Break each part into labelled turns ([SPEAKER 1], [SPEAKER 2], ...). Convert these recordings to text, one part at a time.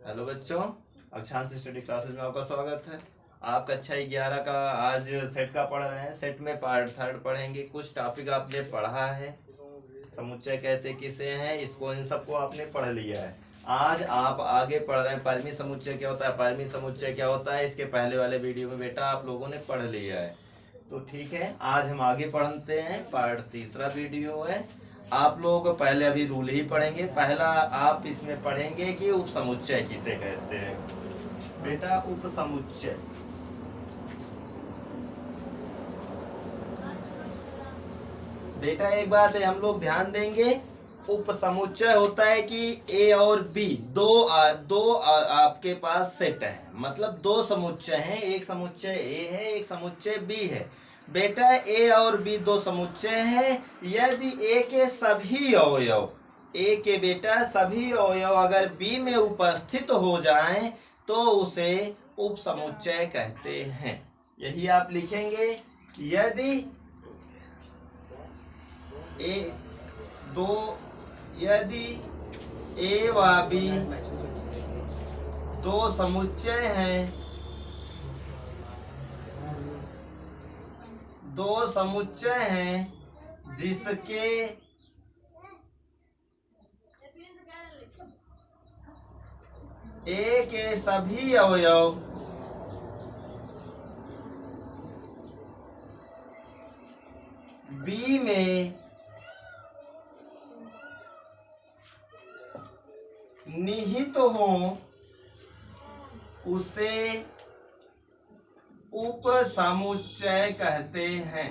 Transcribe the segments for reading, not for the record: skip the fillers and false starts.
[SPEAKER 1] Hello बच्चों, अक्षांश study classes में आपका स्वागत है। आप कक्षा 11 का आज सेट का पढ़ रहे हैं। सेट में पार्ट थर्ड पढ़ेंगे। कुछ टॉपिक आपने पढ़ा है, समुच्चय कहते किसे हैं, इसको इन सबको आपने पढ़ लिया है। आज आप आगे पढ़ रहे हैं परिमित समुच्चय क्या होता है, परिमित समुच्चय क्या होता है। इसके पहले वाले वीडियो में बेटा आप लोगों ने पढ़ लिया है, तो ठीक है। आज हम आगे पढ़ते हैं। पार्ट तीसरा वीडियो है। आप लोगों को पहले अभी रूल ही पढ़ेंगे। पहला आप इसमें पढ़ेंगे कि उपसमुच्चय किसे कहते हैं। बेटा उपसमुच्चय, बेटा एक बात है हम लोग ध्यान देंगे। उपसमुच्चय होता है कि ए और बी दो आपके पास सेट है, मतलब दो समुच्चय हैं। एक समुच्चय ए है, एक समुच्चय बी है। बेटा ए और बी दो समुच्चय हैं। यदि ए के सभी अवयव, ए के बेटा सभी अवयव अगर बी में उपस्थित हो जाएं तो उसे उपसमुच्चय कहते हैं। यही आप लिखेंगे। यदि ए व बी दो समुच्चय हैं, दो समुच्चय हैं जिसके ए के सभी अवयव बी में निहित हो उसे उपसमुच्चय कहते हैं।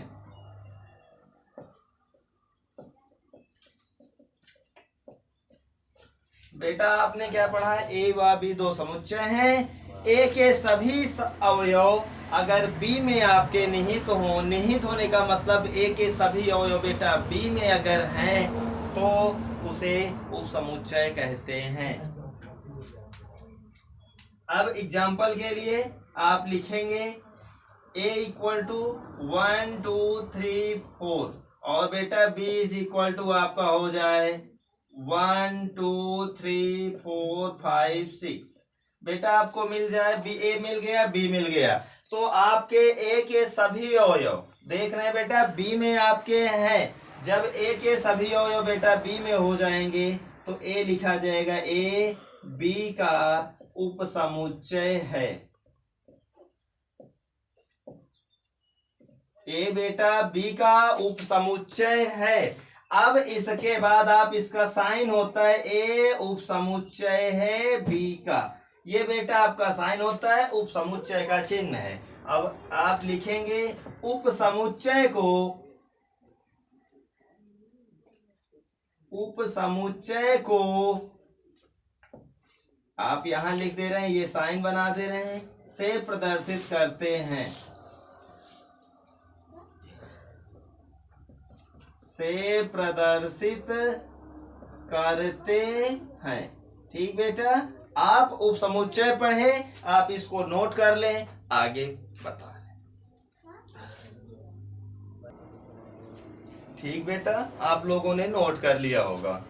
[SPEAKER 1] बेटा आपने क्या पढ़ा है, ए व बी दो समुच्चय हैं। ए के सभी अवयव अगर बी में आपके निहित हो, निहित होने का मतलब ए के सभी अवयव बेटा बी में अगर हैं तो उसे उपसमुच्चय कहते हैं। अब एग्जाम्पल के लिए आप लिखेंगे a इक्वल टू 1 2 3 4 और बेटा b इज इक्वल टू आपका हो जाए 1 2 3 4 5 6। बेटा आपको मिल जाए b, a मिल गया, b मिल गया। तो आपके a के सभी अवयव देख रहे हैं बेटा b में आपके हैं। जब a के सभी अवयव बेटा b में हो जाएंगे तो a लिखा जाएगा, a b का उपसमुच्चय है। ए बेटा बी का उपसमुच्चय है। अब इसके बाद आप इसका साइन होता है, ए उपसमुच्चय है बी का। ये बेटा आपका साइन होता है, उपसमुच्चय का चिन्ह है। अब आप लिखेंगे उपसमुच्चय को आप यहां लिख दे रहे हैं, ये साइन बना दे रहे हैं, से प्रदर्शित करते हैं, से प्रदर्शित करते हैं। ठीक बेटा, आप उपसमुच्चय पढ़े, आप इसको नोट कर लें, आगे बता रहे। ठीक बेटा, आप लोगों ने नोट कर लिया होगा।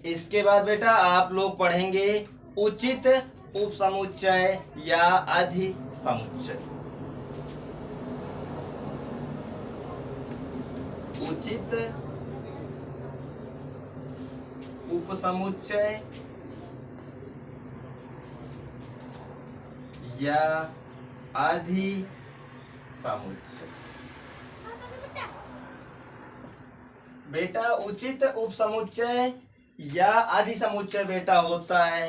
[SPEAKER 1] इसके बाद बेटा आप लोग पढ़ेंगे उचित उपसमुच्चय या अधिसमुच्चय। उचित उपसमुच्चय या अधिसमुच्चय। बेटा उचित उपसमुच्चय या अधिसमुच्चय बेटा होता है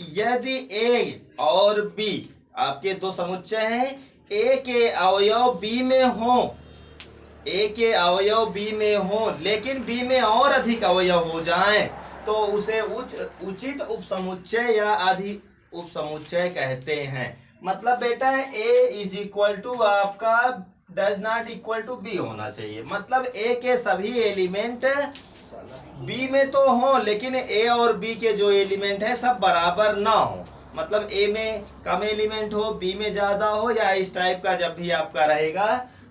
[SPEAKER 1] यदि ए और बी आपके दो समुच्चय हैं, ए के अवयव बी में हो, ए के अवयव बी में हो लेकिन बी में और अधिक अवयव हो जाएं तो उसे उचित उपसमुच्चय या अधि उपसमुच्चय कहते हैं। मतलब बेटा ए इज इक्वल टू आपका does not equal to B होना चाहिए। मतलब ए के सभी एलिमेंट बी में तो हो लेकिन ए और बी के जो एलिमेंट है सब बराबर ना हो। मतलब ए में कम एलिमेंट हो, बी में ज्यादा हो, या इस टाइप का जब भी आपका रहेगा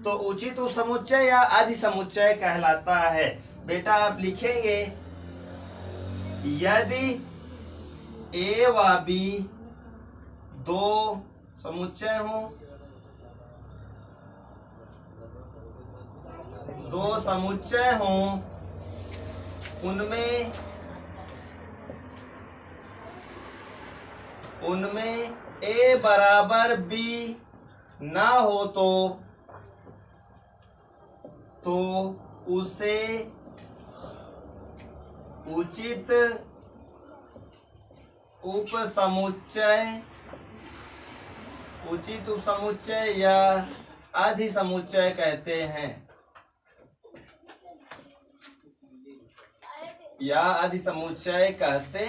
[SPEAKER 1] तो उचित उपसमुच्चय या अधिसमुच्चय कहलाता है। बेटा आप लिखेंगे यदि ए व बी दो समुच्चय हो, दो समुच्चय हो, उनमें ए बराबर बी ना हो तो उसे उचित उपसमुच्चय या अधिसमुच्चय कहते हैं, या अधिसमुच्चय कहते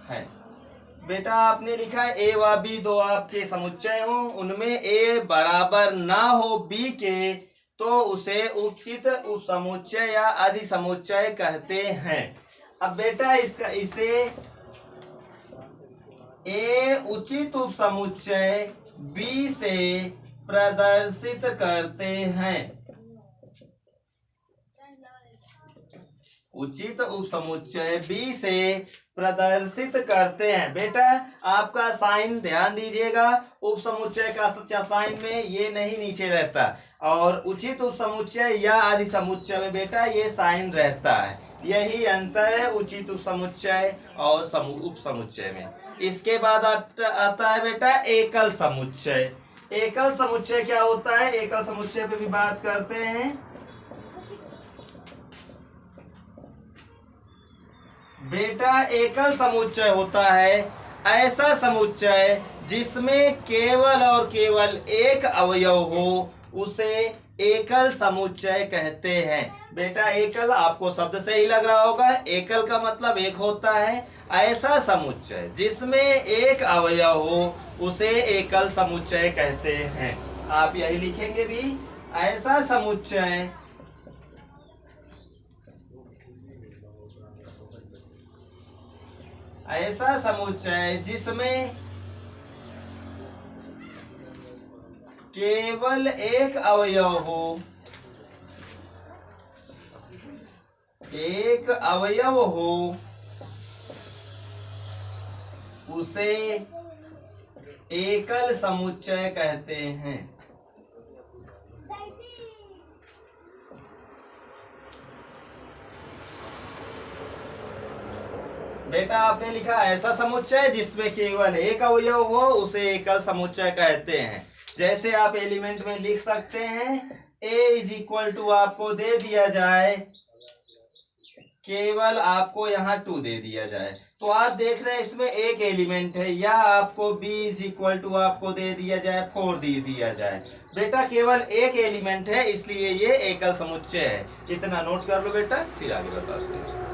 [SPEAKER 1] हैं। बेटा आपने लिखा है ए व बी दो आपके समुच्चय हो, उनमें ए बराबर ना हो बी के, तो उसे उचित उपसमुच्चय या अधिसमुच्चय कहते हैं। अब बेटा इसे ए उचित उपसमुच्चय बी से प्रदर्शित करते हैं। उचित उपसमुच्चय बी से प्रदर्शित करते हैं। बेटा आपका साइन ध्यान दीजिएगा, उपसमुच्चय का सच्चा साइन में ये नहीं नीचे रहता, और उचित उपसमुच्चय या अधिसमुच्चय में बेटा ये साइन रहता है। यही अंतर है उचित उपसमुच्चय और उपसमुच्चय में। इसके बाद आता है बेटा एकल समुच्चय। एकल समुच्चय क्या होता है, एकल समुच्चय पे भी बात करते हैं। बेटा एकल समुच्चय होता है ऐसा समुच्चय जिसमें केवल और केवल एक अवयव हो, उसे एकल समुच्चय कहते हैं। बेटा एकल आपको शब्द से ही लग रहा होगा, एकल का मतलब एक होता है, ऐसा समुच्चय जिसमें एक अवयव हो उसे एकल समुच्चय कहते हैं। आप यही लिखेंगे भी, ऐसा समुच्चय जिसमें केवल एक अवयव हो, उसे एकल समुच्चय कहते हैं। बेटा आपने लिखा ऐसा समुच्चय जिसमें केवल एक अवयव हो उसे एकल समुच्चय कहते हैं। जैसे आप एलिमेंट में लिख सकते हैं a इज इक्वल टू आपको दे दिया जाए, केवल आपको यहाँ 2 दे दिया जाए, तो आप देख रहे हैं इसमें एक एलिमेंट है, या आपको b इज इक्वल टू आपको दे दिया जाए 4 दे दिया जाए। बेटा केवल एक एलिमेंट है इसलिए ये एकल समुच्चय है। इतना नोट कर लो बेटा, फिर आगे बताते हैं।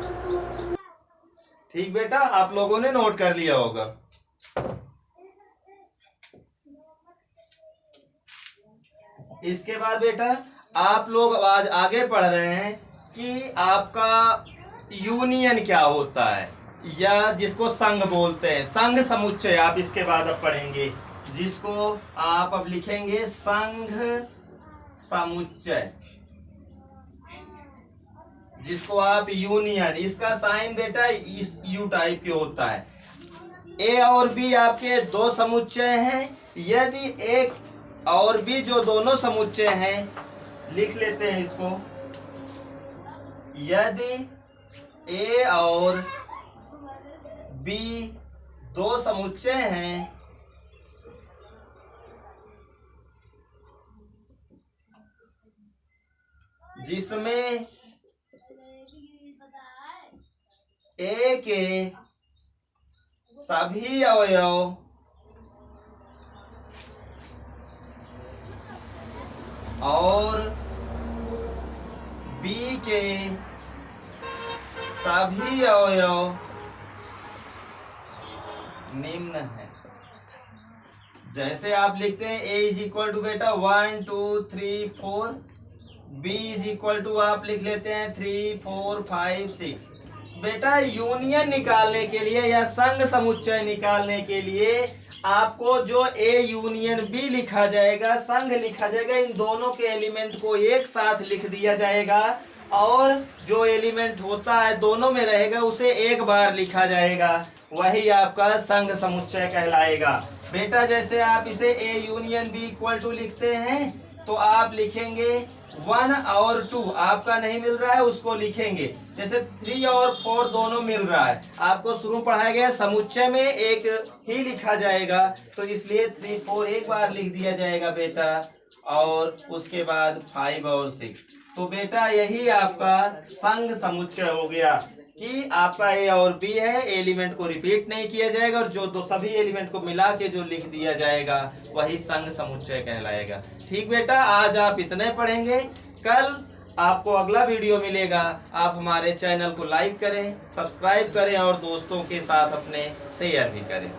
[SPEAKER 1] ठीक बेटा, आप लोगों ने नोट कर लिया होगा। इसके बाद बेटा आप लोग आज आगे पढ़ रहे हैं कि आपका यूनियन क्या होता है, या जिसको संघ बोलते हैं, संघ समुच्चय आप इसके बाद अब पढ़ेंगे, जिसको आप अब लिखेंगे संघ समुच्चय, जिसको आप यूनियन, इसका साइन बेटा यू टाइप के होता है। ए और बी आपके दो समुच्चय हैं, यदि एक और बी जो दोनों समुच्चय हैं, लिख लेते हैं इसको, यदि ए और बी दो समुच्चय हैं, जिसमें ए के सभी अवयव और बी के सभी अवयव निम्न है। जैसे आप लिखते हैं a इज इक्वल टू बेटा 1 2 3 4, b इज इक्वल टू आप लिख लेते हैं 3 4 5 6। बेटा यूनियन निकालने के लिए या संघ समुच्चय निकालने के लिए आपको जो ए यूनियन बी लिखा जाएगा, संघ लिखा जाएगा, इन दोनों के एलिमेंट को एक साथ लिख दिया जाएगा और जो एलिमेंट होता है दोनों में रहेगा उसे एक बार लिखा जाएगा, वही आपका संघ समुच्चय कहलाएगा। बेटा जैसे आप इसे A union B equal to लिखते हैं तो आप लिखेंगे 1 और 2 आपका नहीं मिल रहा है उसको लिखेंगे, जैसे 3 और 4 दोनों मिल रहा है, आपको शुरू पढ़ाया गया समुच्चय में एक ही लिखा जाएगा तो इसलिए 3 4 एक बार लिख दिया जाएगा बेटा, और उसके बाद 5 और 6। तो बेटा यही आपका संघ समुच्चय हो गया कि आपका ए और बी है, एलिमेंट को रिपीट नहीं किया जाएगा और जो दो सभी एलिमेंट को मिला के जो लिख दिया जाएगा वही संघ समुच्चय कहलाएगा। ठीक बेटा, आज आप इतने पढ़ेंगे, कल आपको अगला वीडियो मिलेगा। आप हमारे चैनल को लाइक करें, सब्सक्राइब करें और दोस्तों के साथ अपने शेयर भी करें।